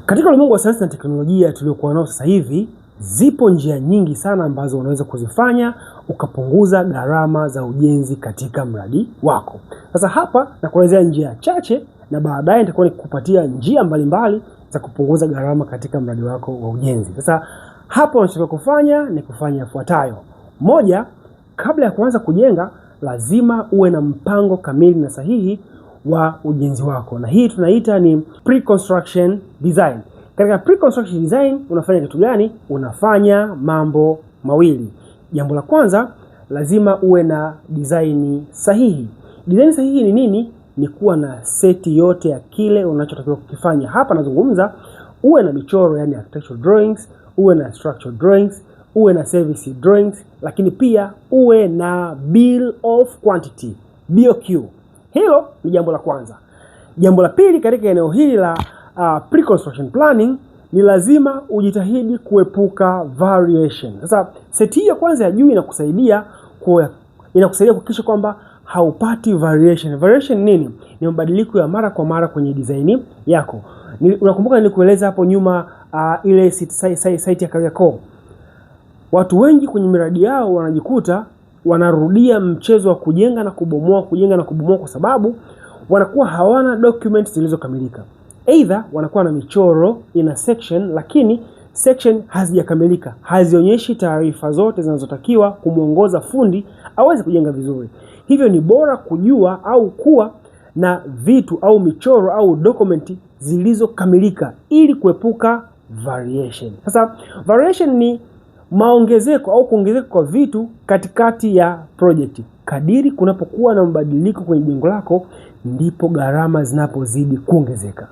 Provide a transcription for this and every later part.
Katika ulimwengu wa sayansi na teknolojia tuliokuwa nao sasa hivi, zipo njia nyingi sana ambazo unaweza kuzifanya ukapunguza gharama za ujenzi katika mradi wako. Sasa hapa nakuelezea njia chache na baadaye nitakuwa nikupatia njia mbalimbali za kupunguza gharama katika mradi wako wa ujenzi. Sasa hapa unachotakiwa kufanya ni kufanya yafuatayo. Moja, kabla ya kuanza kujenga lazima uwe na mpango kamili na sahihi wa ujenzi wako, na hii tunaita ni pre-construction design. Katika pre-construction design unafanya kitu gani? Unafanya mambo mawili. Jambo la kwanza, lazima uwe na design sahihi. Design sahihi ni nini? Ni kuwa na seti yote ya kile unachotakiwa kukifanya. Hapa nazungumza uwe na michoro, yani architectural drawings, uwe na structural drawings, uwe na service drawings, lakini pia uwe na bill of quantity, BOQ. Hilo ni jambo la kwanza. Jambo la pili katika eneo hili la pre-construction planning ni lazima ujitahidi kuepuka variation. Sasa seti hii ya kwanza ya juu inakusaidia kuhakikisha kwamba haupati variation. Variation nini? Ni mabadiliko ya mara kwa mara kwenye design yako. Unakumbuka nilikueleza hapo nyuma ile site ya Kariakoo. Watu wengi kwenye miradi yao wanajikuta wanarudia mchezo wa kujenga na kubomoa kwa sababu wanakuwa hawana documents zilizokamilika. Either wanakuwa na michoro ina section lakini section hazijakamilika, hazionyeshi taarifa zote zinazotakiwa kumuongoza fundi aweze kujenga vizuri. Hivyo ni bora kujua au kuwa na vitu au michoro au dokumenti zilizokamilika ili kuepuka variation. Sasa variation ni maongezeko au kuongezeka kwa vitu katikati ya project. Kadiri kunapokuwa na mabadiliko kwenye jengo lako ndipo gharama zinapozidi kuongezeka.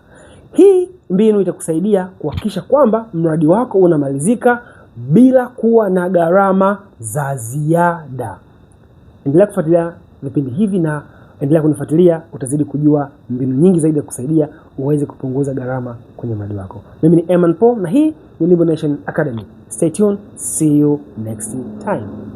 Hii mbinu itakusaidia kuhakikisha kwamba mradi wako unamalizika bila kuwa na gharama za ziada. Endelea kufuatilia vipindi hivi na endelea kunifuatilia, utazidi kujua mbinu nyingi zaidi ya kusaidia uweze kupunguza gharama kwenye mradi wako. Mimi ni Eman Paul na hii ni Libo Nation Academy. Stay tuned, see you next time.